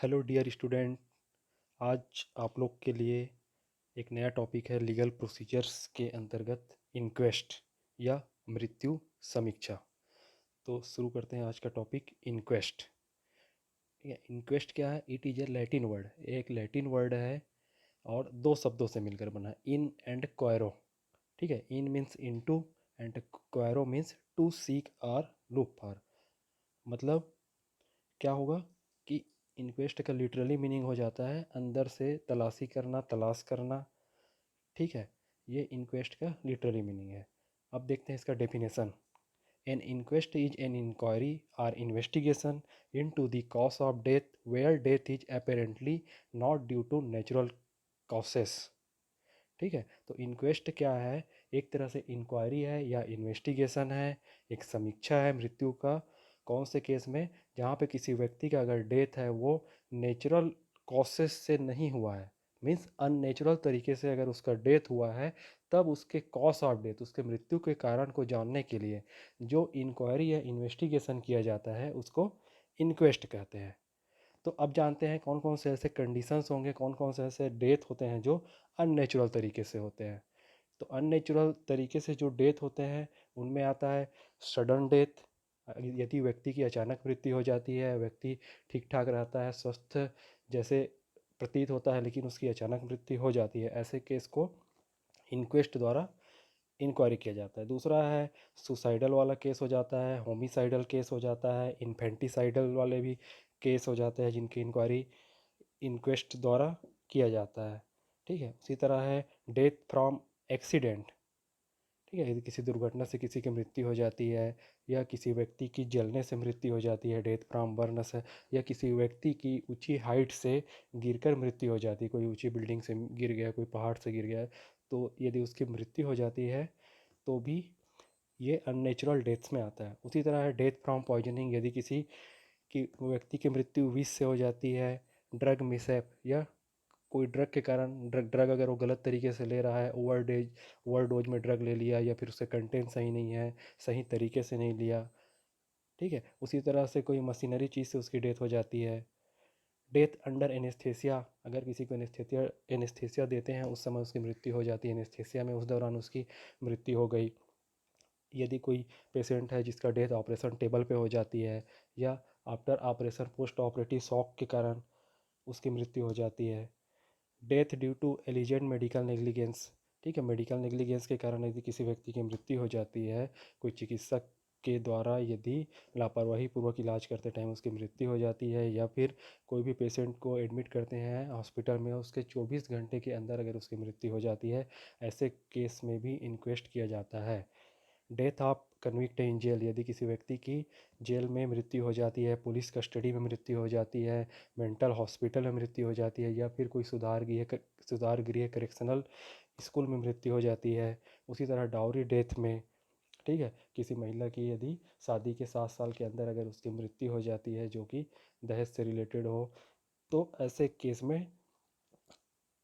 Hello dear student. आज आप लोग के लिए एक नया टॉपिक है लीगल प्रोसीजर्स के अंतर्गत इंक्वेस्ट या मृत्यु समीक्षा। तो शुरू करते हैं आज का टॉपिक इंक्वेस्ट। ठीक है, इंक्वेस्ट क्या है? It is a Latin word, एक लैटिन वर्ड है और दो शब्दों से मिलकर बना है, इन एंड क्वायरो। ठीक है, इन मीन्स इनटू एंड क्वायरो means to seek or look for. मतलब क्या होगा कि इंक्वेस्ट का लिटरली मीनिंग हो जाता है अंदर से तलाशी करना, तलाश करना। ठीक है, ये इंक्वेस्ट का लिटरली मीनिंग है। अब देखते हैं इसका definition. An inquest is an inquiry or investigation into the cause of death where death is apparently not due to natural causes. ठीक है, तो इंक्वेस्ट क्या है? एक तरह से इंक्वायरी है या इन्वेस्टिगेशन है, एक समीक्षा है मृत्यु का। कौन से केस में? जहाँ पे किसी व्यक्ति का अगर डेथ है वो नेचुरल कॉसेस से नहीं हुआ है, मीन्स अननेचुरल तरीके से अगर उसका डेथ हुआ है, तब उसके कॉज ऑफ डेथ, उसके मृत्यु के कारण को जानने के लिए जो इंक्वायरी या इन्वेस्टिगेशन किया जाता है उसको इंक्वेस्ट कहते हैं। तो अब जानते हैं कौन कौन से ऐसे कंडीशंस होंगे, कौन कौन से ऐसे डेथ होते हैं जो अननेचुरल तरीके से होते हैं। तो अननेचुरल तरीके से जो डेथ होते हैं उनमें आता है सडन डेथ। यदि व्यक्ति की अचानक मृत्यु हो जाती है, व्यक्ति ठीक ठाक रहता है, स्वस्थ जैसे प्रतीत होता है, लेकिन उसकी अचानक मृत्यु हो जाती है, ऐसे केस को इंक्वेस्ट द्वारा इंक्वायरी किया जाता है। दूसरा है सुसाइडल वाला केस हो जाता है, होमिसाइडल केस हो जाता है, इन्फेंटिसाइडल वाले भी केस हो जाते हैं जिनकी इंक्वायरी इंक्वेस्ट द्वारा किया जाता है। ठीक है, उसी तरह है डेथ फ्रॉम एक्सीडेंट। ठीक है, यदि किसी दुर्घटना से किसी की मृत्यु हो जाती है, या किसी व्यक्ति की जलने से मृत्यु हो जाती है, डेथ फ्रॉम बर्नस है, या किसी व्यक्ति की ऊंची हाइट से गिरकर मृत्यु हो जाती है, कोई ऊंची बिल्डिंग से गिर गया, कोई पहाड़ से गिर गया, तो यदि उसकी मृत्यु हो जाती है तो भी ये अननेचुरल डेथ्स में आता है। उसी तरह है डेथ फ्रॉम पॉइजनिंग। यदि किसी की व्यक्ति की मृत्यु विष से हो जाती है, ड्रग मिसहैप, या कोई ड्रग के कारण ड्रग ड्रग अगर वो गलत तरीके से ले रहा है, ओवरडोज में ड्रग ले लिया, या फिर उससे कंटेंट सही नहीं है, सही तरीके से नहीं लिया। ठीक है, उसी तरह से कोई मशीनरी चीज़ से उसकी डेथ हो जाती है। डेथ अंडर एनेस्थेसिया, अगर किसी को एनेस्थेसिया देते हैं उस समय उसकी मृत्यु हो जाती है, एनेस्थेसिया में उस दौरान उसकी मृत्यु हो गई। यदि कोई पेशेंट है जिसका डेथ ऑपरेशन टेबल पे हो जाती है, या after operation post operative shock के कारण उसकी मृत्यु हो जाती है। Death due to alleged medical negligence. ठीक है, मेडिकल नेग्लिजेंस के कारण यदि किसी व्यक्ति की मृत्यु हो जाती है, कोई चिकित्सक के द्वारा यदि लापरवाही पूर्वक इलाज करते टाइम उसकी मृत्यु हो जाती है, या फिर कोई भी पेशेंट को एडमिट करते हैं हॉस्पिटल में, उसके 24 घंटे के अंदर अगर उसकी मृत्यु हो जाती है, ऐसे केस में भी इंक्वेस्ट किया जाता है। Death of convict in jail, यदि किसी व्यक्ति की जेल में मृत्यु हो जाती है, पुलिस कस्टडी में मृत्यु हो जाती है, मेंटल हॉस्पिटल में मृत्यु हो जाती है, या फिर कोई सुधार गृह करेक्शनल स्कूल में मृत्यु हो जाती है। उसी तरह डाउरी डेथ में, ठीक है, किसी महिला की यदि शादी के 7 साल के अंदर अगर उसकी मृत्यु हो जाती है जो कि दहेज से रिलेटेड हो, तो ऐसे केस में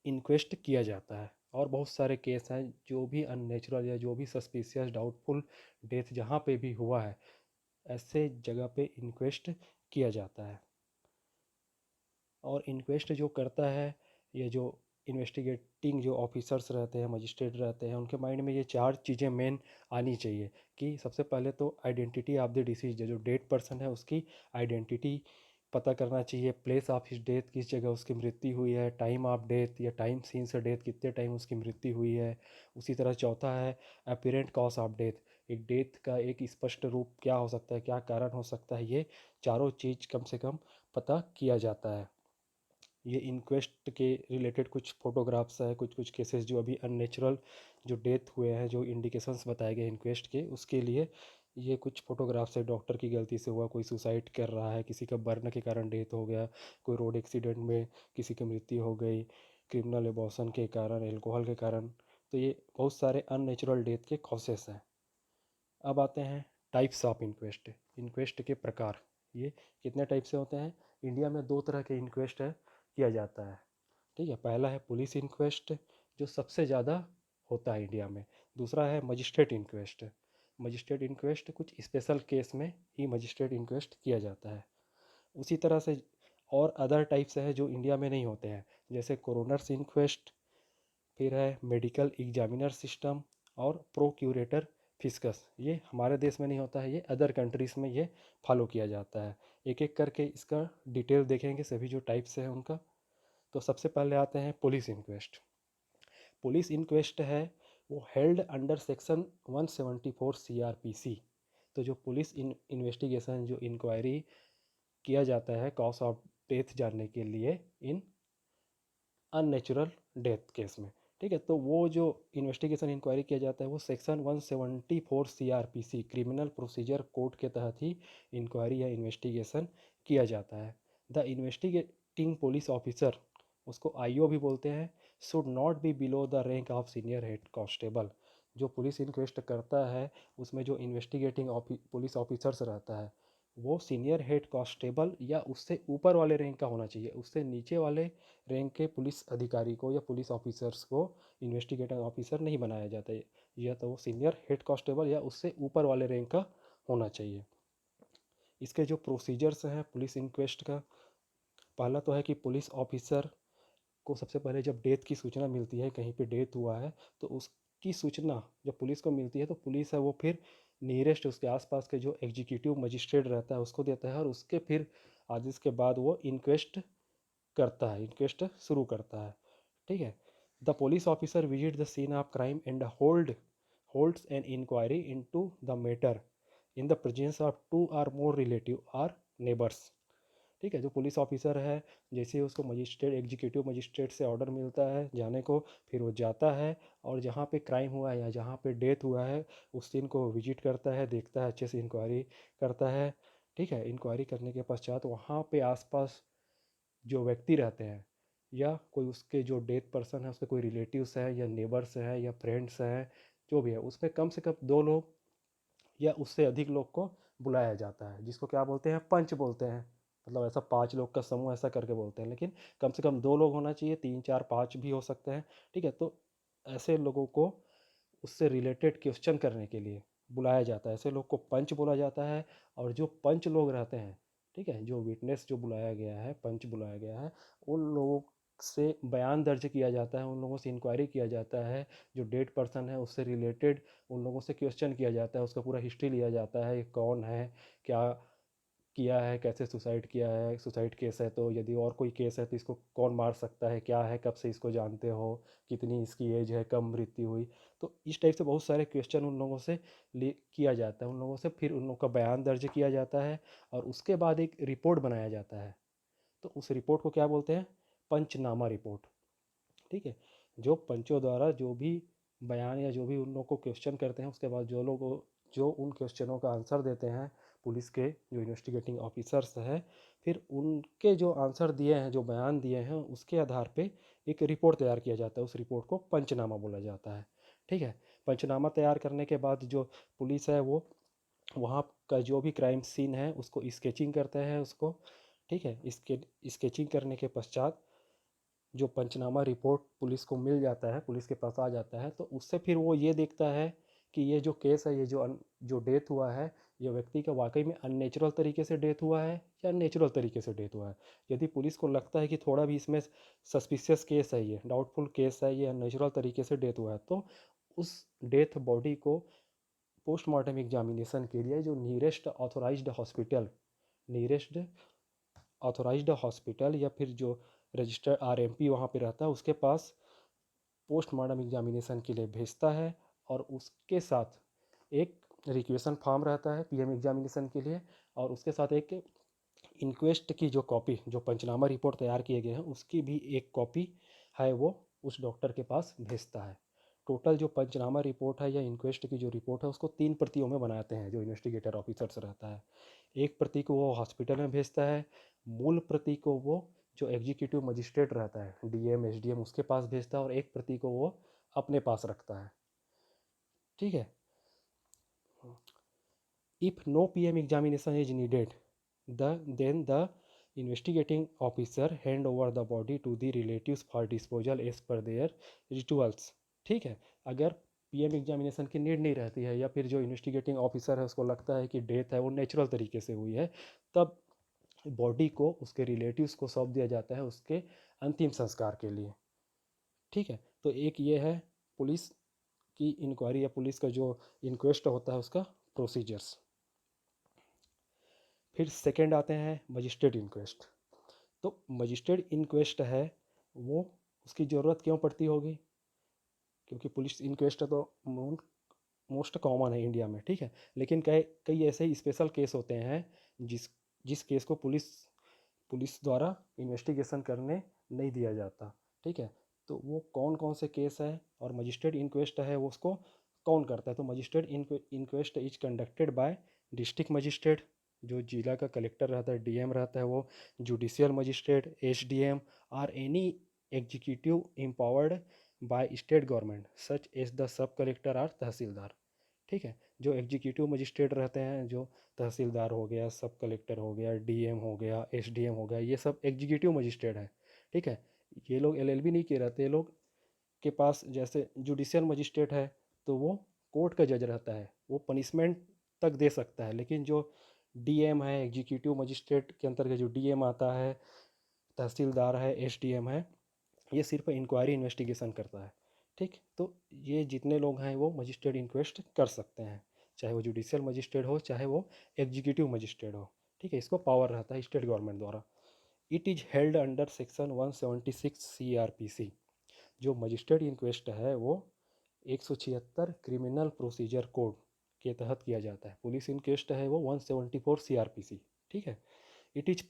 इंक्वेस्ट किया जाता है। और बहुत सारे केस हैं जो भी अननेचुरल या जो भी सस्पिशियस डाउटफुल डेथ जहाँ पे भी हुआ है, ऐसे जगह पे इंक्वेस्ट किया जाता है। और इंक्वेस्ट जो करता है, ये जो इन्वेस्टिगेटिंग जो ऑफिसर्स रहते हैं, मजिस्ट्रेट रहते हैं, उनके माइंड में ये 4 चीज़ें मेन आनी चाहिए। कि सबसे पहले तो आइडेंटिटी ऑफ द डिसीज, जो डेड पर्सन है उसकी आइडेंटिटी पता करना चाहिए। प्लेस ऑफ हिज डेथ, किस जगह उसकी मृत्यु हुई है, टाइम ऑफ डेथ या टाइम सीन्स डेथ, कितने टाइम उसकी मृत्यु हुई है। उसी तरह चौथा है अपीरेंट कॉज ऑफ डेथ, एक डेथ का एक स्पष्ट रूप क्या हो सकता है, क्या कारण हो सकता है, ये चारों चीज़ कम से कम पता किया जाता है। ये इंक्वेस्ट के रिलेटेड कुछ फोटोग्राफ्स है, कुछ कुछ केसेस जो अभी अननेचुरल जो डेथ हुए हैं, जो इंडिकेशंस बताए गए इंक्वेस्ट के, उसके लिए ये कुछ फोटोग्राफ्स है। डॉक्टर की गलती से हुआ, कोई सुसाइड कर रहा है, किसी का बर्न के कारण डेथ हो गया, कोई रोड एक्सीडेंट में किसी की मृत्यु हो गई, क्रिमिनल एबॉर्शन के कारण, एल्कोहल के कारण। तो ये बहुत सारे अननेचुरल डेथ के कॉसेस हैं। अब आते हैं टाइप्स ऑफ इंक्वेस्ट, इंक्वेस्ट के प्रकार। ये कितने टाइप से होते हैं? इंडिया में 2 तरह के इंक्वेस्ट है किया जाता है। ठीक है, पहला है पुलिस इंक्वेस्ट, जो सबसे ज़्यादा होता है इंडिया में। दूसरा है मजिस्ट्रेट इंक्वेस्ट। मजिस्ट्रेट इंक्वेस्ट कुछ स्पेशल केस में ही मजिस्ट्रेट इंक्वेस्ट किया जाता है। उसी तरह से और अदर टाइप्स है जो इंडिया में नहीं होते हैं, जैसे कोरोनर्स इंक्वेस्ट, फिर है मेडिकल एग्जामिनर सिस्टम और प्रोक्यूरेटर फिस्कस। ये हमारे देश में नहीं होता है, ये अदर कंट्रीज़ में ये फॉलो किया जाता है। एक एक करके इसका डिटेल देखेंगे सभी जो टाइप्स है उनका। तो सबसे पहले आते हैं पुलिस इंक्वेस्ट। पुलिस इंक्वेस्ट है वो हेल्ड अंडर सेक्शन 174 CRPC। तो जो पुलिस इन्वेस्टिगेशन जो इंक्वायरी किया जाता है कॉज ऑफ डेथ जानने के लिए इन अननेचुरल डेथ केस में, ठीक है, तो वो जो इन्वेस्टिगेशन इंक्वायरी किया जाता है वो section 174 CRPC criminal procedure code के तहत ही इंक्वायरी या इन्वेस्टिगेशन किया जाता है। द इन्वेस्टिगेटिंग पुलिस ऑफिसर, उसको IO भी बोलते हैं, should not be below the rank of senior head constable. जो पुलिस इंक्वेस्ट करता है उसमें जो इन्वेस्टिगेटिंग पुलिस ऑफिसर्स रहता है वो सीनियर हेड कांस्टेबल या उससे ऊपर वाले रैंक का होना चाहिए। उससे नीचे वाले रैंक के पुलिस अधिकारी को या पुलिस ऑफिसर्स को इन्वेस्टिगेटिंग ऑफिसर नहीं बनाया जाता है, या तो वो सीनियर हेड कांस्टेबल या उससे ऊपर वाले रैंक का होना चाहिए। इसके जो प्रोसीजर्स हैं पुलिस इंक्वेस्ट का, पहला तो है कि पुलिस ऑफिसर को सबसे पहले जब डेथ की सूचना मिलती है, कहीं पे डेथ हुआ है, तो उसकी सूचना जब पुलिस को मिलती है तो पुलिस है वो फिर नियरेस्ट उसके आसपास के जो एग्जीक्यूटिव मजिस्ट्रेट रहता है उसको देता है, और उसके फिर आदेश के बाद वो इंक्वेस्ट करता है, इंक्वेस्ट शुरू करता है, ठीक है। The police officer visit the scene of crime and holds an inquiry into the matter in the presence of 2 or more relative और नेबर्स। ठीक है, जो पुलिस ऑफिसर है जैसे ही उसको मजिस्ट्रेट एग्जीक्यूटिव मजिस्ट्रेट से ऑर्डर मिलता है जाने को, फिर वो जाता है और जहाँ पे क्राइम हुआ है या जहाँ पे डेथ हुआ है उस सीन को विजिट करता है, देखता है, अच्छे से इंक्वायरी करता है, ठीक है। इंक्वायरी करने के पश्चात वहाँ पे आसपास जो व्यक्ति रहते हैं या कोई उसके जो डेथ पर्सन है उसके कोई रिलेटिव्स है या नेबर्स है या फ्रेंड्स हैं, जो भी है उसमें कम से कम 2 लोग या उससे अधिक लोग को बुलाया जाता है, जिसको क्या बोलते हैं, पंच बोलते हैं। मतलब ऐसा 5 लोग का समूह ऐसा करके बोलते हैं, लेकिन कम से कम 2 लोग होना चाहिए, 3 4 5 भी हो सकते हैं, ठीक है। तो ऐसे लोगों को उससे रिलेटेड क्वेश्चन करने के लिए बुलाया जाता है, ऐसे लोग को पंच बोला जाता है। और जो पंच लोग रहते हैं, ठीक है, जो विटनेस जो बुलाया गया है, पंच बुलाया गया है, उन लोगों से बयान दर्ज किया जाता है, उन लोगों से इंक्वायरी किया जाता है, जो डेड पर्सन है उससे रिलेटेड उन लोगों से क्वेश्चन किया जाता है, उसका पूरा हिस्ट्री लिया जाता है, ये कौन है, क्या किया है, कैसे सुसाइड किया है, सुसाइड केस है तो यदि और कोई केस है तो इसको कौन मार सकता है, क्या है, कब से इसको जानते हो, कितनी इसकी एज है, कब मृत्यु हुई। तो इस टाइप से बहुत सारे क्वेश्चन उन लोगों से किया जाता है, उन लोगों से फिर उन लोगों का बयान दर्ज किया जाता है और उसके बाद एक रिपोर्ट बनाया जाता है। तो उस रिपोर्ट को क्या बोलते हैं, पंचनामा रिपोर्ट, ठीक है। जो पंचों द्वारा जो भी बयान या जो भी उन लोग को क्वेश्चन करते हैं उसके बाद जो लोग जो उन क्वेश्चनों का आंसर देते हैं पुलिस के जो इन्वेस्टिगेटिंग ऑफिसर्स हैं, फिर उनके जो आंसर दिए हैं, जो बयान दिए हैं, उसके आधार पे एक रिपोर्ट तैयार किया जाता है, उस रिपोर्ट को पंचनामा बोला जाता है, ठीक है। पंचनामा तैयार करने के बाद जो पुलिस है वो वहाँ का जो भी क्राइम सीन है उसको स्केचिंग करते हैं उसको, ठीक है। इसके स्केचिंग करने के पश्चात जो पंचनामा रिपोर्ट पुलिस को मिल जाता है, पुलिस के पास आ जाता है, तो उससे फिर वो ये देखता है कि ये जो केस है, ये जो डेथ हुआ है, ये व्यक्ति का वाकई में अननेचुरल तरीके से डेथ हुआ है या नेचुरल तरीके से डेथ हुआ है। यदि पुलिस को लगता है कि थोड़ा भी इसमें सस्पिशियस केस है, ये डाउटफुल केस है, ये अननेचुरल तरीके से डेथ हुआ है, तो उस डेथ बॉडी को पोस्टमार्टम एग्जामिनेशन के लिए जो नियरेस्ट ऑथोराइज्ड हॉस्पिटल या फिर जो रजिस्टर्ड RMP वहाँ पे रहता है उसके पास पोस्टमार्टम एग्जामिनेशन के लिए भेजता है। और उसके साथ एक रिक्वेशन फॉर्म रहता है PM एग्जामिनेशन के लिए, और उसके साथ एक इंक्वेस्ट की जो कॉपी, जो पंचनामा रिपोर्ट तैयार किए गए हैं उसकी भी एक कॉपी है वो उस डॉक्टर के पास भेजता है। टोटल जो पंचनामा रिपोर्ट है या इंक्वेस्ट की जो रिपोर्ट है उसको 3 प्रतियों में बनाते हैं जो इन्वेस्टिगेटर ऑफिसर्स रहता है। एक प्रति को वो हॉस्पिटल में भेजता है, मूल प्रति को वो जो एग्जीक्यूटिव मजिस्ट्रेट रहता है DM SDM उसके पास भेजता है, और एक प्रति को वो अपने पास रखता है, ठीक है। If no PM examination is needed then the investigating officer hand over the body to the relatives for disposal as per their rituals, ठीक है। अगर PM एग्जामिनेशन की नीड नहीं रहती है या फिर जो इन्वेस्टिगेटिंग ऑफिसर है उसको लगता है कि डेथ है वो नेचुरल तरीके से हुई है, तब बॉडी को उसके रिलेटिव्स को सौंप दिया जाता है उसके अंतिम संस्कार के लिए। ठीक है, तो एक ये है पुलिस की इंक्वायरी या पुलिस का जो इंक्वेस्ट होता है उसका प्रोसीजर्स। फिर सेकंड आते हैं मजिस्ट्रेट इंक्वेस्ट। तो मजिस्ट्रेट इंक्वेस्ट है वो, उसकी ज़रूरत क्यों पड़ती होगी? क्योंकि पुलिस इंक्वेस्ट तो मोस्ट कॉमन है इंडिया में, ठीक है, लेकिन कई कई ऐसे स्पेशल केस होते हैं जिस जिस केस को पुलिस पुलिस द्वारा इन्वेस्टिगेशन करने नहीं दिया जाता। ठीक है, तो वो कौन कौन से केस है और मजिस्ट्रेट इंक्वेस्ट है वो उसको कौन करता है? तो magistrate inquest is conducted by district magistrate, जो जिला का कलेक्टर रहता है, डीएम रहता है वो, जुडिशियल मजिस्ट्रेट, एसडीएम, और any executive empowered by state government such as the sub collector और तहसीलदार। ठीक है, जो एग्जीक्यूटिव मजिस्ट्रेट रहते हैं, जो तहसीलदार हो गया, सब कलेक्टर हो गया, डीएम हो गया, एसडीएम हो गया, ये सब एग्जीक्यूटिव मजिस्ट्रेट हैं। ठीक है, ये लोग एलएलबी नहीं किए रहते, ये लोग के पास जैसे जुडिशियल मजिस्ट्रेट है तो वो कोर्ट का जज रहता है, वो पनिशमेंट तक दे सकता है, लेकिन जो डीएम है, एग्जीक्यूटिव मजिस्ट्रेट के अंतर्गत जो डीएम आता है, तहसीलदार है, एसडीएम है, ये सिर्फ इंक्वायरी इन्वेस्टिगेशन करता है। ठीक, तो ये जितने लोग हैं वो मजिस्ट्रेट इंक्वेस्ट कर सकते हैं, चाहे वो जुडिशियल मजिस्ट्रेट हो चाहे वो एग्जीक्यूटिव मजिस्ट्रेट हो। ठीक है, इसको पावर रहता है स्टेट गवर्नमेंट द्वारा। It is held under section 176 CrPC. जो मजिस्ट्रेट इंक्वेस्ट है वो 176 क्रिमिनल प्रोसीजर कोड के तहत किया जाता है। पुलिस इंक्वेस्ट है वो 174 सीआरपीसी। ठीक है, it is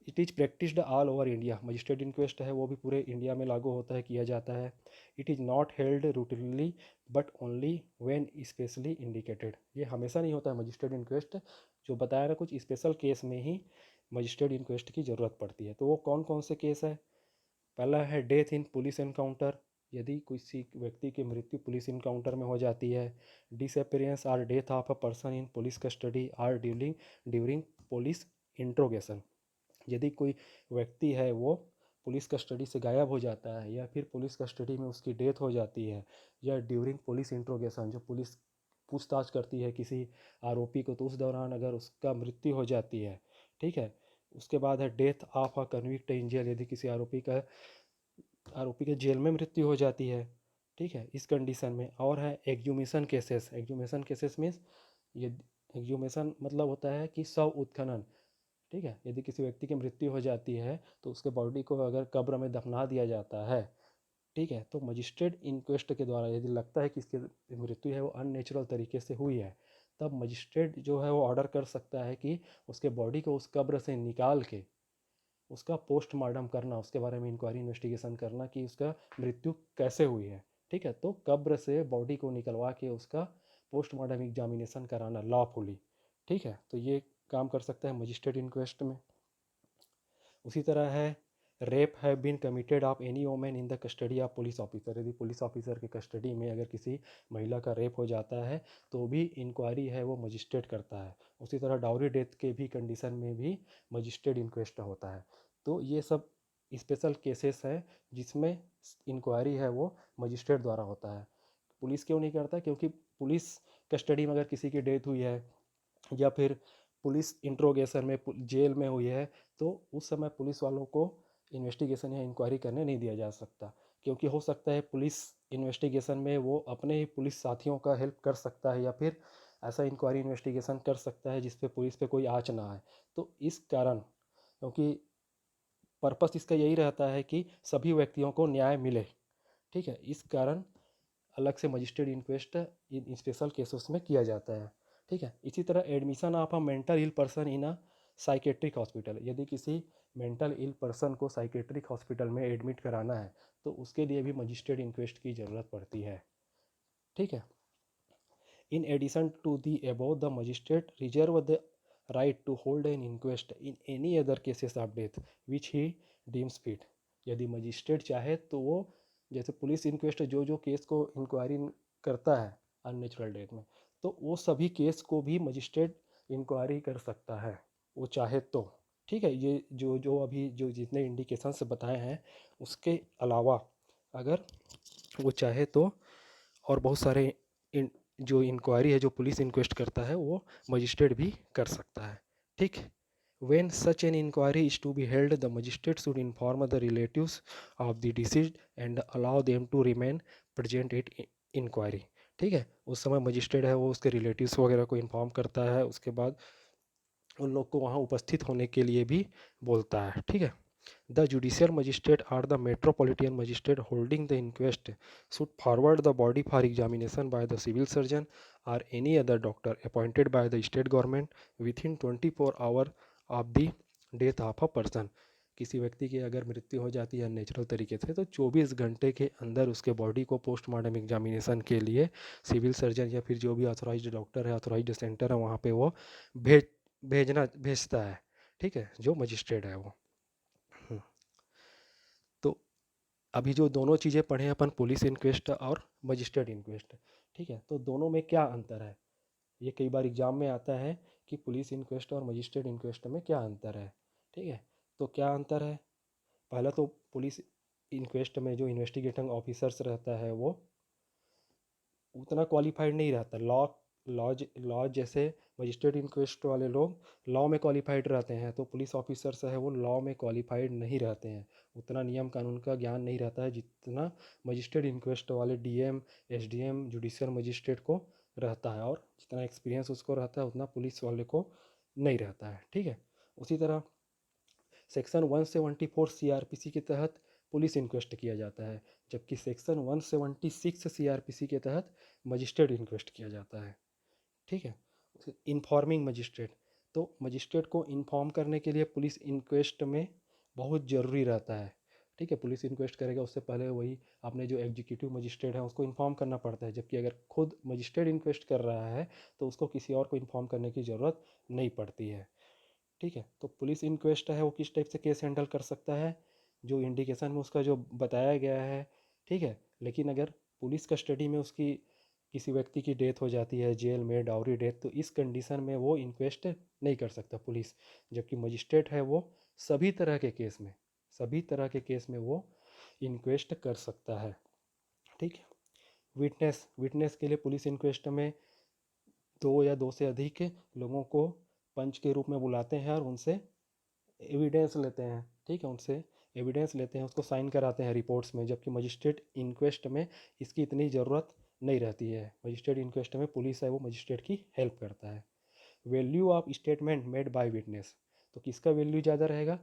it is practised all over India. Magistrate inquest है वो भी पूरे इंडिया में लागू होता है, किया जाता है। It is not held routinely but only when specially indicated. ये हमेशा नहीं होता है मजिस्ट्रेट इंक्वेस्ट, जो बताया ना कुछ स्पेशल केस में ही मजिस्ट्रेट इंक्वेस्ट की ज़रूरत पड़ती है। तो वो कौन कौन से केस है? पहला है डेथ इन पुलिस एनकाउंटर, यदि किसी व्यक्ति की मृत्यु पुलिस इनकाउंटर में हो जाती है। डिसअपेरेंस और death of a person in police custody और ड्यूरिंग पुलिस इंट्रोगेशन। यदि कोई व्यक्ति है वो पुलिस कस्टडी से गायब हो जाता है या फिर पुलिस कस्टडी में उसकी डेथ हो जाती है, या ड्यूरिंग पुलिस इंट्रोगेशन, जो पुलिस पूछताछ करती है किसी आरोपी को, तो उस दौरान अगर उसका मृत्यु हो जाती है। ठीक है, उसके बाद है death of a convict in jail, यदि किसी आरोपी के जेल में मृत्यु हो जाती है। ठीक है, इस कंडीशन में। और है एक्सह्यूमेशन केसेस। एक्सह्यूमेशन केसेस मीन्स ये एक्सह्यूमेशन मतलब होता है कि शव उत्खनन। ठीक है, यदि किसी व्यक्ति की मृत्यु हो जाती है तो उसके बॉडी को अगर कब्र में दफना दिया जाता है, ठीक है, तो मजिस्ट्रेट इंक्वेस्ट के द्वारा यदि लगता है कि इसकी मृत्यु है वो अननेचुरल तरीके से हुई है, तब मजिस्ट्रेट जो है वो ऑर्डर कर सकता है कि उसके बॉडी को उस कब्र से निकाल के उसका पोस्टमार्टम करना, उसके बारे में इंक्वायरी इन्वेस्टिगेशन करना कि उसका मृत्यु कैसे हुई है। ठीक है, तो कब्र से बॉडी को निकलवा के उसका पोस्टमार्टम एग्जामिनेशन कराना लॉफुली। ठीक है, तो ये काम कर सकता है मजिस्ट्रेट इंक्वेस्ट में। उसी तरह है rape have been committed of any women in the custody of police officer. यदि पुलिस ऑफिसर के कस्टडी में अगर किसी महिला का रेप हो जाता है तो भी इंक्वायरी है वो मजिस्ट्रेट करता है। उसी तरह डाउरी डेथ के भी कंडीशन में भी मजिस्ट्रेट इंक्वेस्ट होता है। तो ये सब स्पेशल केसेस हैं जिसमें इंक्वायरी है वो मजिस्ट्रेट द्वारा होता है। पुलिस क्यों नहीं करता? क्योंकि पुलिस कस्टडी में अगर किसी की डेथ हुई है या फिर पुलिस इंट्रोगेशन में जेल में हुई है, तो उस समय पुलिस वालों को इन्वेस्टिगेशन या इंक्वायरी करने नहीं दिया जा सकता, क्योंकि हो सकता है पुलिस इन्वेस्टिगेशन में वो अपने ही पुलिस साथियों का हेल्प कर सकता है या फिर ऐसा इंक्वायरी इन्वेस्टिगेशन कर सकता है जिसपे पुलिस पे कोई आँच ना आए। तो इस कारण, क्योंकि पर्पस इसका यही रहता है कि सभी व्यक्तियों को न्याय मिले। ठीक है, इस कारण अलग से magistrate inquest in special cases में किया जाता है। ठीक है, इसी तरह admission of a mental ill person in a psychiatric hospital. यदि किसी मेंटल इल पर्सन को साइकेट्रिक हॉस्पिटल में एडमिट कराना है तो उसके लिए भी मजिस्ट्रेट इंक्वेस्ट की ज़रूरत पड़ती है। ठीक है, in addition to the above the magistrate reserve the right to hold an inquest in any other cases of death which he deems fit. यदि मजिस्ट्रेट चाहे तो वो, जैसे पुलिस इंक्वेस्ट जो जो केस को इंक्वायरी करता है अननेचुरल डेथ में, तो वो सभी केस को भी मजिस्ट्रेट इंक्वायरी कर सकता है, वो चाहे तो। ठीक है, ये जो जो अभी जो जितने इंडिकेशंस बताए हैं उसके अलावा अगर वो चाहे तो और बहुत सारे जो इंक्वायरी है, जो पुलिस इंक्वेस्ट करता है, वो मजिस्ट्रेट भी कर सकता है। ठीक, When such an inquiry is to be held, the magistrate should inform the relatives of the deceased and allow them to remain present at inquiry. ठीक है, उस समय मजिस्ट्रेट है वो उसके रिलेटिव्स वगैरह को इन्फॉर्म करता है, उसके बाद उन लोग को वहाँ उपस्थित होने के लिए भी बोलता है. ठीक है. The judicial magistrate or the metropolitan magistrate holding the inquest should forward the body for examination by the civil surgeon or any other doctor appointed by the state government within 24 hours of the death of a person. किसी व्यक्ति की अगर मृत्यु हो जाती है natural तरीके से तो 24 घंटे के अंदर उसके बॉडी को पोस्टमार्टम एग्जामिनेशन के लिए सिविल सर्जन या फिर जो भी ऑथोराइज्ड डॉक्टर है, ऑथोराइज्ड सेंटर है, वहाँ पे वो भेजता है. ठीक है, जो मजिस्ट्रेट है वो. तो अभी जो दोनों चीज़ें पढ़े अपन, पुलिस इंक्वेस्ट और मजिस्ट्रेट इंक्वेस्ट. ठीक है, तो दोनों में क्या अंतर है, ये कई बार एग्जाम में आता है कि पुलिस इंक्वेस्ट और मजिस्ट्रेट इंक्वेस्ट में क्या अंतर है. ठीक है, तो क्या अंतर है. पहला तो पुलिस इंक्वेस्ट में जो इन्वेस्टिगेटिंग ऑफिसर्स रहता है वो उतना क्वालिफाइड नहीं रहता. लॉ जैसे मजिस्ट्रेट इंक्वेस्ट वाले लोग लॉ में क्वालिफाइड रहते हैं, तो पुलिस ऑफिसर्स है वो लॉ में क्वालिफाइड नहीं रहते हैं, उतना नियम कानून का ज्ञान नहीं रहता है जितना मजिस्ट्रेट इंक्वेस्ट वाले डीएम, एसडीएम, जुडिशियल मजिस्ट्रेट को रहता है, और जितना एक्सपीरियंस उसको रहता है उतना पुलिस वाले को नहीं रहता है. ठीक है, उसी तरह सेक्शन 174 सीआरपीसी के तहत पुलिस इंक्वेस्ट किया जाता है, जबकि सेक्शन 176 सीआरपीसी के तहत मजिस्ट्रेट इंक्वेस्ट किया जाता है. ठीक है. इन्फॉर्मिंग मजिस्ट्रेट, तो मजिस्ट्रेट को इन्फॉर्म करने के लिए पुलिस इंक्वेस्ट में बहुत ज़रूरी रहता है. ठीक है, पुलिस इंक्वेस्ट करेगा उससे पहले वही आपने जो एग्जीक्यूटिव मजिस्ट्रेट है उसको इन्फॉर्म करना पड़ता है, जबकि अगर खुद मजिस्ट्रेट इंक्वेस्ट कर रहा है तो उसको किसी और को इन्फॉर्म करने की ज़रूरत नहीं पड़ती है. ठीक है, तो पुलिस इंक्वेस्ट है वो किस टाइप से केस हैंडल कर सकता है, जो इंडिकेशन में उसका जो बताया गया है. ठीक है, लेकिन अगर पुलिस कस्टडी में उसकी किसी व्यक्ति की डेथ हो जाती है, जेल में डाउरी डेथ, तो इस कंडीशन में वो इंक्वेस्ट नहीं कर सकता पुलिस, जबकि मजिस्ट्रेट है वो सभी तरह के केस में वो इंक्वेस्ट कर सकता है. ठीक है. विटनेस के लिए पुलिस इंक्वेस्ट में दो या दो से अधिक लोगों को पंच के रूप में बुलाते हैं और उनसे एविडेंस लेते हैं. ठीक है, उनसे एविडेंस लेते हैं, उसको साइन कराते हैं रिपोर्ट्स में, जबकि मजिस्ट्रेट इंक्वेस्ट में इसकी इतनी ज़रूरत नहीं रहती है. मजिस्ट्रेट इंक्वेस्ट में पुलिस है वो मजिस्ट्रेट की हेल्प करता है. Value of statement made by witness, तो किसका वैल्यू ज़्यादा रहेगा.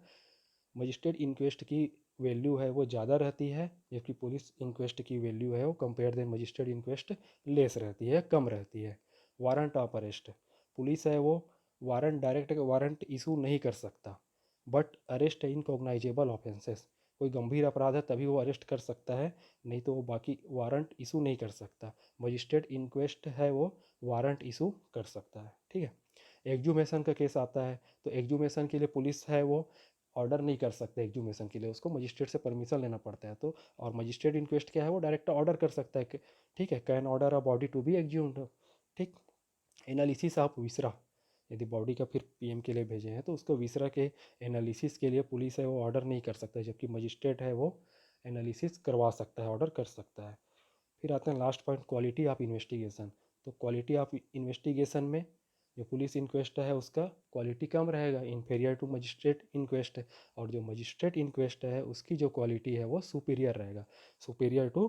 मजिस्ट्रेट इंक्वेस्ट की वैल्यू है वो ज़्यादा रहती है, जबकि पुलिस इंक्वेस्ट की वैल्यू है वो compare than magistrate inquest less रहती है, कम रहती है. वारंट ऑफ अरेस्ट, पुलिस है वो डायरेक्ट वारंट इशू नहीं कर सकता, but arrest in cognisable offences, कोई गंभीर अपराध है तभी वो अरेस्ट कर सकता है, नहीं तो वो बाकी वारंट इशू नहीं कर सकता. मजिस्ट्रेट इंक्वेस्ट है वो वारंट इशू कर सकता है. ठीक है. एक्जूमेशन का केस आता है, तो एक्जूमेशन के लिए पुलिस है वो ऑर्डर नहीं कर सकते, एक्जूमेशन के लिए उसको मजिस्ट्रेट से परमिशन लेना पड़ता है. तो और मजिस्ट्रेट इंक्वेस्ट क्या है वो डायरेक्ट ऑर्डर कर सकता है कि ठीक है, can order a body to be exhumed. ठीक. एनालिसिस ऑफ विसरा, यदि बॉडी का फिर पीएम के लिए भेजे हैं तो उसको विसरा के एनालिसिस के लिए पुलिस है वो ऑर्डर नहीं कर सकता है, जबकि मजिस्ट्रेट है वो एनालिसिस करवा सकता है, ऑर्डर कर सकता है. फिर आते हैं last point, quality of investigation. तो क्वालिटी ऑफ इन्वेस्टिगेशन में जो पुलिस इंक्वेस्ट है उसका क्वालिटी कम रहेगा, इन्फीरियर टू मजिस्ट्रेट इंक्वेस्ट, और जो मजिस्ट्रेट इंक्वेस्ट है उसकी जो क्वालिटी है वो सुपीरियर रहेगा, सुपीरियर टू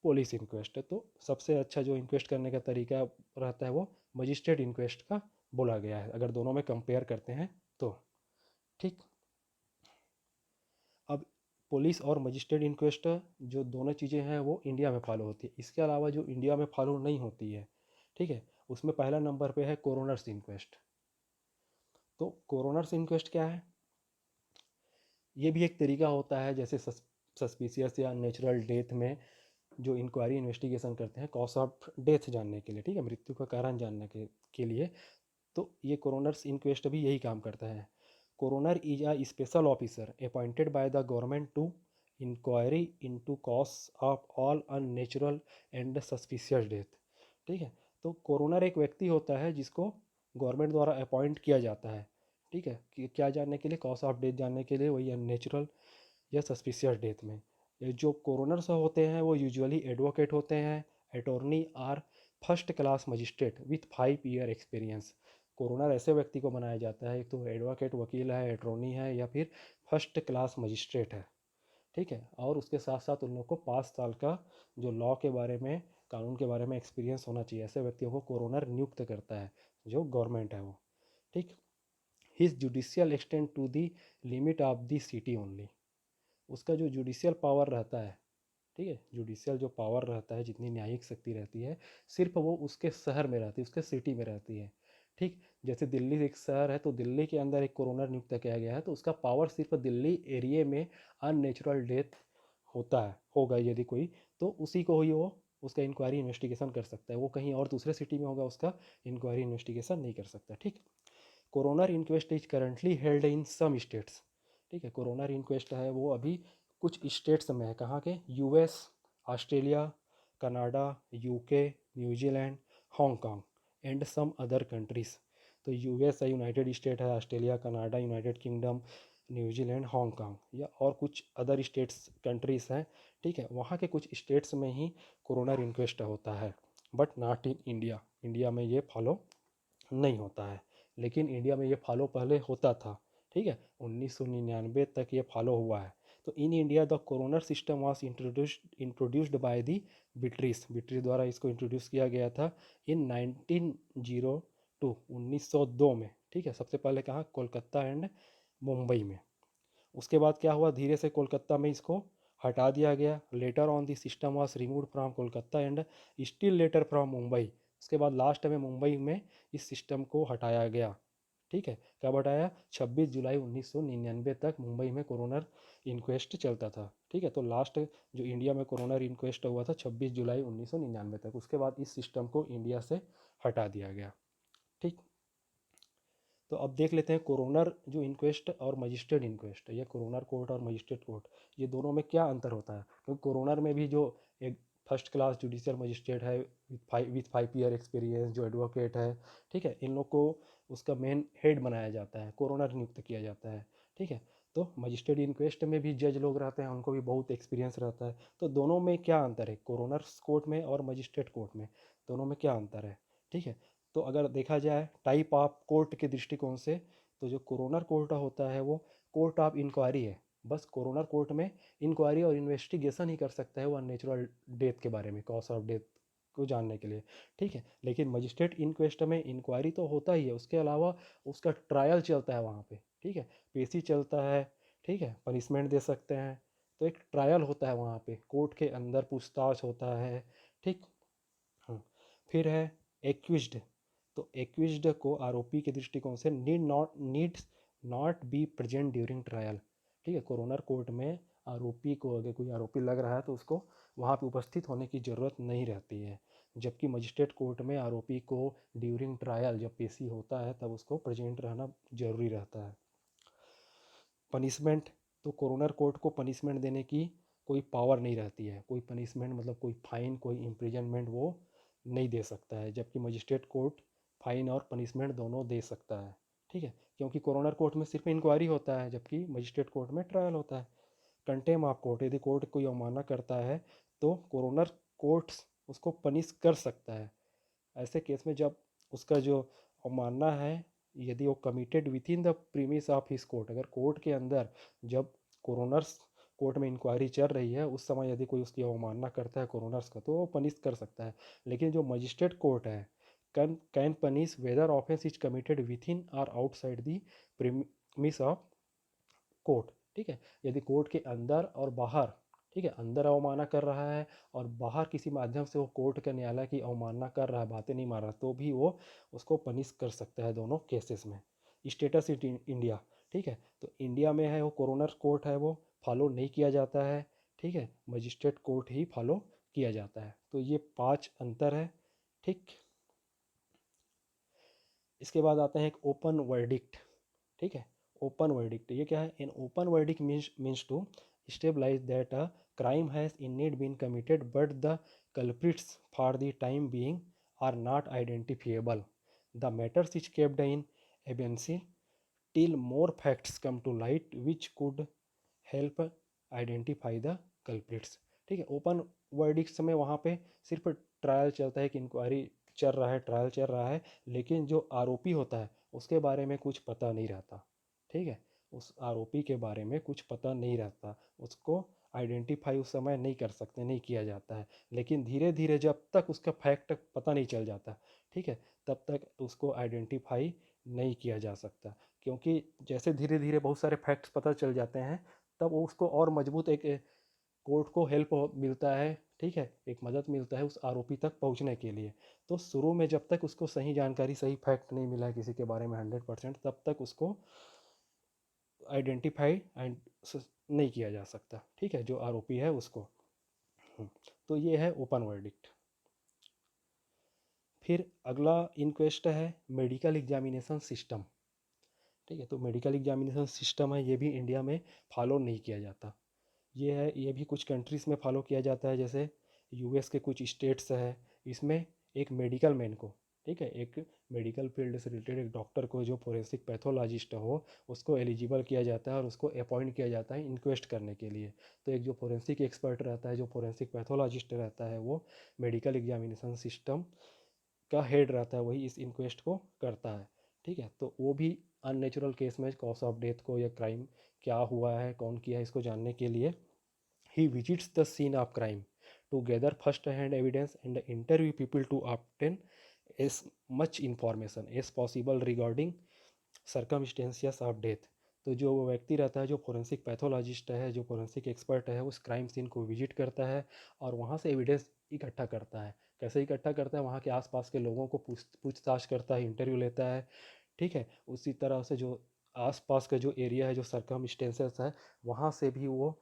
पुलिस इंक्वेस्ट. तो सबसे अच्छा जो इंक्वेस्ट करने का तरीका रहता है वो मजिस्ट्रेट इंक्वेस्ट का बोला गया है, अगर दोनों में कंपेयर करते हैं तो. ठीक. अब पुलिस और मजिस्ट्रेट इंक्वेस्ट जो दोनों चीज़ें हैं वो इंडिया में फॉलो होती है, इसके अलावा जो इंडिया में फॉलो नहीं होती है, ठीक है, उसमें पहला नंबर पे है कोरोनर्स इंक्वेस्ट. तो कोरोनर्स इंक्वेस्ट क्या है, ये भी एक तरीका होता है जैसे सस्पिशियस या नेचुरल डेथ में जो इंक्वायरी इन्वेस्टिगेशन करते हैं कॉज ऑफ डेथ जानने के लिए, ठीक है, मृत्यु का कारण जानने के लिए. तो ये कोरोनर्स इंक्वेस्ट भी यही काम करता है. Coroner is a special officer appointed by the government to inquiry into cause of all unnatural and suspicious death. ठीक है, तो कोरोनर एक व्यक्ति होता है जिसको गवर्नमेंट द्वारा अपॉइंट किया जाता है. ठीक है, कि क्या जानने के लिए, कॉज ऑफ डेथ जानने के लिए, वही अननेचुरल या सस्पिशियस डेथ में. ये जो कोरोनर्स होते हैं वो यूजुअली एडवोकेट होते हैं, attorney or first class magistrate with 5 year experience. Coroner ऐसे व्यक्ति को बनाया जाता है, एक तो एडवोकेट वकील है, अटॉर्नी है, या फिर फर्स्ट क्लास मजिस्ट्रेट है, ठीक है। और उसके साथ साथ उन लोग को 5 साल का जो लॉ के बारे में, कानून के बारे में एक्सपीरियंस होना चाहिए। ऐसे व्यक्तियों को कोरोनर नियुक्त करता है जो गवर्नमेंट है वो, ठीक। His judicial extend to the limit of the city only. उसका जो जुडिशियल पावर रहता है, ठीक है, जुडिशियल जो पावर रहता है, जितनी न्यायिक शक्ति रहती है, सिर्फ वो उसके शहर में रहती है, उसके सिटी में रहती है, ठीक। जैसे दिल्ली एक शहर है, तो दिल्ली के अंदर एक कोरोनर नियुक्त किया गया है, तो उसका पावर सिर्फ दिल्ली एरिया में अननेचुरल डेथ होता है, होगा यदि कोई, तो उसी को ही वो उसका इंक्वायरी इन्वेस्टिगेशन कर सकता है। वो कहीं और दूसरे सिटी में होगा, उसका इंक्वायरी इन्वेस्टिगेशन नहीं कर सकता, ठीक। Coroner inquest is currently held in some states, ठीक है। कोरोनर इंक्वेस्ट है वो अभी कुछ स्टेट्स में है, कहाँ के, US, Australia, Canada, UK, New Zealand, Hong Kong and some other countries. तो यूएस है, यूनाइटेड स्टेट है, Australia, Canada, United Kingdom, New Zealand, Hong Kong, या और कुछ अदर स्टेट्स कंट्रीज़ हैं, ठीक है। वहाँ के कुछ स्टेट्स में ही कोरोनर इंक्वेस्ट होता है, but not in India. India में ये फॉलो नहीं होता है, लेकिन इंडिया में ये फॉलो पहले होता था, ठीक है। 1999 तक ये फॉलो हुआ है। तो in India the coroner system was introduced by the British, British द्वारा इसको इंट्रोड्यूस किया गया था इन 1902, 1902 में, ठीक है। सबसे पहले कहाँ, कोलकाता एंड मुंबई में। उसके बाद क्या हुआ, धीरे से कोलकाता में इसको हटा दिया गया। Later on the system was removed from Kolkata and still later from Mumbai. उसके बाद लास्ट में मुंबई में इस सिस्टम को हटाया गया, ठीक है। कब हटाया, 26 जुलाई 1999 तक मुंबई में कोरोनर इंक्वेस्ट चलता था, ठीक है। तो लास्ट जो इंडिया में कोरोनर इंक्वेस्ट हुआ था 26 जुलाई 1999 तक। उसके बाद इस सिस्टम को इंडिया से हटा दिया गया, ठीक। तो अब देख लेते हैं कोरोनर जो इंक्वेस्ट और मजिस्ट्रेट इंक्वेस्ट, या कोरोनर कोर्ट और मजिस्ट्रेट कोर्ट, ये दोनों में क्या अंतर होता है। क्योंकि कोरोनर में भी जो एक फर्स्ट क्लास जुडिशियल मजिस्ट्रेट है विथ 5 ईयर एक्सपीरियंस, जो एडवोकेट है, ठीक है, इन लोग को उसका मेन हेड बनाया जाता है, कोरोनर नियुक्त किया जाता है, ठीक है। तो मजिस्ट्रेट इंक्वेस्ट में भी जज लोग रहते हैं, उनको भी बहुत एक्सपीरियंस रहता है। तो दोनों में क्या अंतर है, कोरोनर कोर्ट में और मजिस्ट्रेट कोर्ट में, दोनों में क्या अंतर है, ठीक है। तो अगर देखा जाए टाइप ऑफ कोर्ट के दृष्टिकोण से, तो जो कोरोनर कोर्ट होता है वो कोर्ट ऑफ इंक्वायरी है। बस कोरोनर कोर्ट में इंक्वायरी और इन्वेस्टिगेशन ही कर सकता है वो अननेचुरल डेथ के बारे में, कॉज ऑफ डेथ को जानने के लिए, ठीक है। लेकिन मजिस्ट्रेट इंक्वेस्ट में इंक्वायरी तो होता ही है, उसके अलावा उसका ट्रायल चलता है वहाँ पे, ठीक है, पेशी चलता है, ठीक है, पनिशमेंट दे सकते हैं। तो एक ट्रायल होता है वहाँ पे, कोर्ट के अंदर पूछताछ होता है, ठीक। हाँ, फिर है एक्विज्ड। तो एक्विज्ड को आरोपी के दृष्टिकोण से needs not be present during trial, ठीक है। कोरोनर कोर्ट में आरोपी को, अगर कोई आरोपी लग रहा है तो उसको वहाँ पे उपस्थित होने की ज़रूरत नहीं रहती है। जबकि मजिस्ट्रेट कोर्ट में आरोपी को ड्यूरिंग ट्रायल, जब पेशी होता है तब उसको प्रेजेंट रहना जरूरी रहता है। पनिशमेंट, तो कोरोनर कोर्ट को पनिशमेंट देने की कोई पावर नहीं रहती है, कोई पनिशमेंट मतलब कोई फाइन, कोई इम्प्रिजनमेंट वो नहीं दे सकता है। जबकि मजिस्ट्रेट कोर्ट फाइन और पनिशमेंट दोनों दे सकता है, ठीक है। क्योंकि कोरोनर कोर्ट में सिर्फ इंक्वायरी होता है, जबकि मजिस्ट्रेट कोर्ट में ट्रायल होता है। कंटेम ऑफ कोर्ट, यदि कोर्ट कोई अवमानना करता है तो कोरोनर कोर्ट उसको पनिश कर सकता है। ऐसे केस में जब उसका जो अवमानना है, यदि वो committed with in the premise of his court, अगर कोर्ट के अंदर जब कोरोनर्स कोर्ट में इंक्वायरी चल रही है उस समय यदि कोई उसकी अवमानना करता है कोरोनर्स का, तो वो पनिश कर सकता है। लेकिन जो मजिस्ट्रेट कोर्ट है can punish whether offence is committed within or outside the premise of court, ठीक है। यदि कोर्ट के अंदर और बाहर, ठीक है, अंदर अवमानना कर रहा है और बाहर किसी माध्यम से वो कोर्ट के न्यायालय की अवमानना कर रहा है, बातें नहीं मार रहा, तो भी वो उसको पनिश कर सकता है दोनों केसेस में। स्टेटस इन इंडिया, ठीक है, तो इंडिया में है वो कोरोनर कोर्ट है वो फॉलो नहीं किया जाता है, ठीक है, मजिस्ट्रेट कोर्ट ही फॉलो किया जाता है। तो ये 5 अंतर है, ठीक। इसके बाद आते हैं एक ओपन वर्डिक्ट, ठीक है। ओपन वर्डिक्ट ये क्या है, in open verdict means to stabilize that a crime has indeed been committed but the culprits for the time being are not identifiable. The matters is kept in abeyance till more facts come to light which could help identify the culprits, ठीक है। Open verdict में वहाँ पे सिर्फ trial चलता है, कि inquiry चल रहा है, ट्रायल चल रहा है, लेकिन जो आरोपी होता है उसके बारे में कुछ पता नहीं रहता। ठीक है, उस आरोपी के बारे में कुछ पता नहीं रहता, उसको आइडेंटिफाई उस समय नहीं कर सकते, नहीं किया जाता है। लेकिन धीरे धीरे जब तक उसका फैक्ट पता नहीं चल जाता, ठीक है, तब तक उसको आइडेंटिफाई नहीं किया जा सकता। क्योंकि जैसे धीरे धीरे बहुत सारे फैक्ट्स पता चल जाते हैं, तब वो उसको और मजबूत एक कोर्ट को हेल्प मिलता है, ठीक है, एक मदद मिलता है उस आरोपी तक पहुंचने के लिए। तो शुरू में जब तक उसको सही जानकारी, सही फैक्ट नहीं मिला है किसी के बारे में 100%, तब तक उसको आइडेंटिफाई एंड नहीं किया जा सकता, ठीक है, जो आरोपी है उसको। तो ये है ओपन वर्डिक्ट। फिर अगला इंक्वेस्ट है मेडिकल एग्जामिनेशन सिस्टम। ठीक है, तो मेडिकल एग्जामिनेशन सिस्टम है, ये भी इंडिया में फॉलो नहीं किया जाता। ये है, ये भी कुछ कंट्रीज़ में फॉलो किया जाता है, जैसे यूएस के कुछ स्टेट्स है। इसमें एक मेडिकल मैन को, ठीक है, एक मेडिकल फील्ड से रिलेटेड एक डॉक्टर को जो फोरेंसिक पैथोलॉजिस्ट हो, उसको एलिजिबल किया जाता है और उसको अपॉइंट किया जाता है इन्क्वेस्ट करने के लिए। तो एक जो फोरेंसिक एक्सपर्ट रहता है, जो फोरेंसिक पैथोलॉजिस्ट रहता है, वो मेडिकल एग्जामिनेशन सिस्टम का हेड रहता है, वही इस इंक्वेस्ट को करता है। ठीक है, तो वो भी अननेचुरल केस में कॉज ऑफ डेथ को या क्राइम क्या हुआ है, कौन किया है, इसको जानने के लिए he visits the scene of crime to gather first-hand evidence and interview people to obtain as much information as possible regarding circumstances of death। तो जो वो व्यक्ति रहता है, जो फोरेंसिक पैथोलॉजिस्ट है, जो फोरेंसिक एक्सपर्ट है, उस क्राइम सीन को विजिट करता है और वहाँ से एविडेंस इकट्ठा करता है। कैसे इकट्ठा करता है, वहाँ के आसपास के लोगों को पूछताछ करता है, इंटरव्यू लेता है। ठीक है, उसी तरह से जो आसपास का जो एरिया है, जो सर्कमस्टेंसेस है, वहाँ से भी वो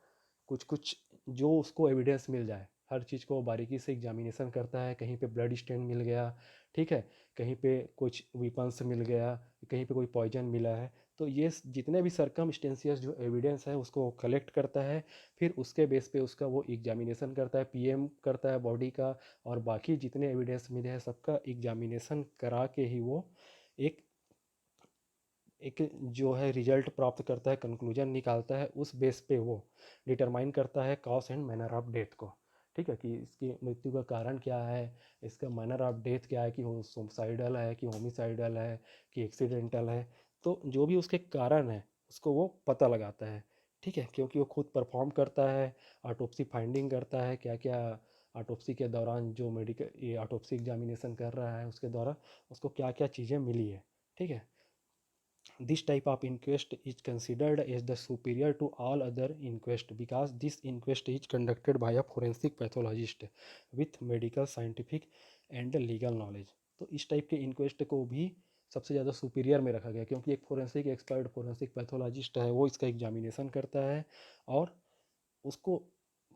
कुछ कुछ जो उसको एविडेंस मिल जाए, हर चीज़ को बारीकी से एग्जामिनेशन करता है। कहीं पे ब्लड स्टेन मिल गया, ठीक है, कहीं पे कुछ वेपन्स मिल गया, कहीं पे कोई पॉइजन मिला है, तो ये जितने भी सर्कमस्टेंसियस जो एविडेंस है उसको कलेक्ट करता है। फिर उसके बेस पे उसका वो एग्जामिनेशन करता है, पीएम करता है बॉडी का, और बाकी जितने एविडेंस मिले हैं सबका एग्जामिनेशन करा के ही वो एक एक जो है रिजल्ट प्राप्त करता है, कंक्लूजन निकालता है। उस बेस पे वो डिटरमाइन करता है cause and manner of death को। ठीक है, कि इसकी मृत्यु का कारण क्या है, इसका मैनर ऑफ डेथ क्या है, कि वो सुसाइडल है, कि होमिसाइडल है, कि एक्सीडेंटल है। तो जो भी उसके कारण है उसको वो पता लगाता है। ठीक है, क्योंकि वो खुद परफॉर्म करता है, ऑटोप्सी फाइंडिंग करता है, क्या क्या ऑटोप्सी के दौरान जो मेडिकल ये ऑटोप्सी एग्जामिनेशन कर रहा है उसके द्वारा उसको क्या क्या चीज़ें मिली है। ठीक है, this type of inquest is considered as the superior to all other inquest because this inquest is conducted by a forensic pathologist with medical, scientific and legal knowledge। तो इस टाइप के इंक्वेस्ट को भी सबसे ज़्यादा सुपीरियर में रखा गया, क्योंकि एक फोरेंसिक एक्सपर्ट, फोरेंसिक पैथोलॉजिस्ट है, वो इसका एग्जामिनेशन करता है और उसको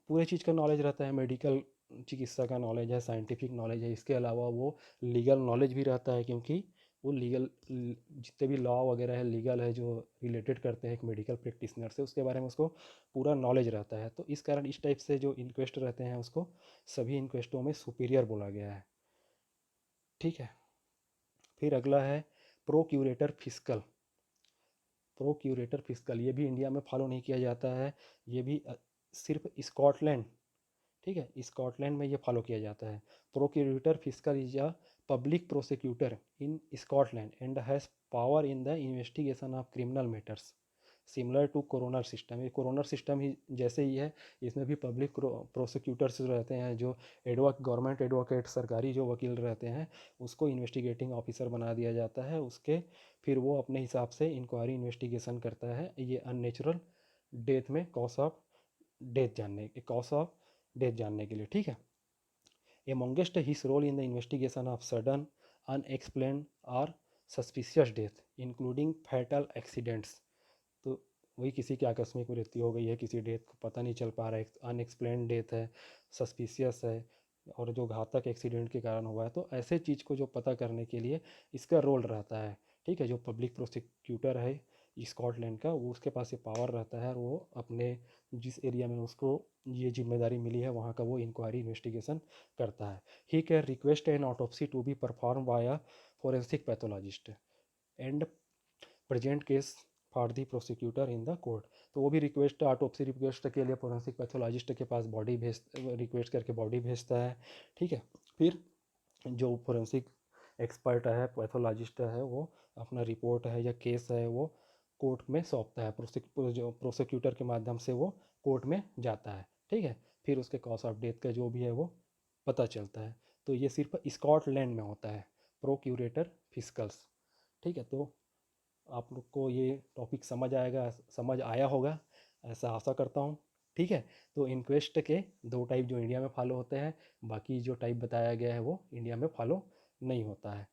पूरे चीज़ का नॉलेज रहता है। मेडिकल चिकित्सा का नॉलेज है, साइंटिफिक नॉलेज है, इसके अलावा वो लीगल नॉलेज भी रहता है, क्योंकि वो लीगल जितने भी लॉ वगैरह है, लीगल है, जो रिलेटेड करते हैं एक मेडिकल प्रैक्टिशनर से, उसके बारे में उसको पूरा नॉलेज रहता है। तो इस कारण इस टाइप से जो इंक्वेस्ट रहते हैं उसको सभी इंक्वेस्टों में सुपीरियर बोला गया है। ठीक है, फिर अगला है प्रोक्यूरेटर फिस्कल। प्रोक्यूरेटर फिस्कल ये भी इंडिया में फॉलो नहीं किया जाता है, ये भी सिर्फ स्कॉटलैंड, ठीक है, स्कॉटलैंड में ये फॉलो किया जाता है। Procurator fiscal is a public prosecutor in Scotland and has power in the investigation of criminal matters similar to coroner system. ये कोरोनर सिस्टम ही जैसे ही है, इसमें भी पब्लिक प्रोसिक्यूटर्स रहते हैं, जो गवर्नमेंट एडवोकेट, सरकारी जो वकील रहते हैं, उसको इन्वेस्टिगेटिंग ऑफिसर बना दिया जाता है। उसके फिर वो अपने हिसाब से इंक्वायरी इन्वेस्टिगेशन करता है, ये अननेचुरल डेथ में कॉज ऑफ डेथ जानने के लिए। ठीक है, amongst his role in the investigation of sudden, unexplained or suspicious death including fatal accidents। तो वही किसी की आकस्मिक मृत्यु हो गई है, किसी डेथ को पता नहीं चल पा रहा है, अनएक्सप्लेन डेथ है, सस्पिशियस है, और जो घातक एक्सीडेंट के कारण हुआ है, तो ऐसे चीज़ को जो पता करने के लिए इसका रोल रहता है। ठीक है, जो पब्लिक प्रोसिक्यूटर है स्कॉटलैंड का, वो उसके पास ये पावर रहता है और वो अपने जिस एरिया में उसको ये जिम्मेदारी मिली है वहाँ का वो इंक्वायरी इन्वेस्टिगेशन करता है। He can request an autopsy to be perform by a forensic pathologist and present case for the prosecutor in the court. तो वो भी रिक्वेस्ट, ऑटोप्सी रिक्वेस्ट के लिए फोरेंसिक पैथोलॉजिस्ट के पास बॉडी रिक्वेस्ट करके बॉडी भेजता है। ठीक है, फिर जो फोरेंसिक एक्सपर्ट है, पैथोलॉजिस्ट है, वो अपना रिपोर्ट है या केस है वो कोर्ट में सौंपता है, जो प्रोसिक्यूटर के माध्यम से वो कोर्ट में जाता है। ठीक है, फिर उसके कॉज ऑफ डेथ का जो भी है वो पता चलता है। तो ये सिर्फ स्कॉटलैंड में होता है, प्रोक्यूरेटर फिस्कल्स। ठीक है, तो आप लोग को ये टॉपिक समझ आया होगा, ऐसा आशा करता हूँ। ठीक है, तो इंक्वेस्ट के दो टाइप जो इंडिया में फॉलो होते हैं, बाकी जो टाइप बताया गया है वो इंडिया में फॉलो नहीं होता है।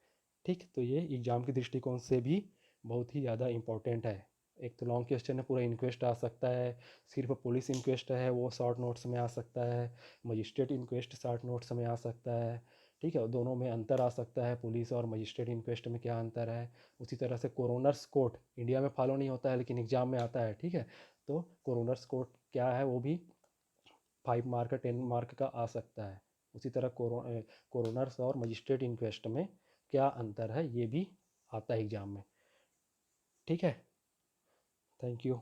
ठीक, तो ये एग्ज़ाम के दृष्टिकोण से भी बहुत ही ज़्यादा इम्पोर्टेंट है। एक तो लॉन्ग क्वेश्चन है, पूरा इंक्वेस्ट आ सकता है, सिर्फ पुलिस इंक्वेस्ट है वो शॉर्ट नोट्स में आ सकता है, मजिस्ट्रेट इंक्वेस्ट शॉर्ट नोट्स में आ सकता है। ठीक है, दोनों में अंतर आ सकता है, पुलिस और मजिस्ट्रेट इंक्वेस्ट में क्या अंतर है। उसी तरह से कोरोनर्स कोर्ट इंडिया में फॉलो नहीं होता है लेकिन एग्ज़ाम में आता है। ठीक है, तो कोरोनर्स कोर्ट क्या है वो भी 5 मार्क 10 मार्क का आ सकता है। उसी तरह कोरोनर्स और मजिस्ट्रेट इंक्वेस्ट में क्या अंतर है ये भी आता है एग्ज़ाम में। ठीक है, थैंक यू।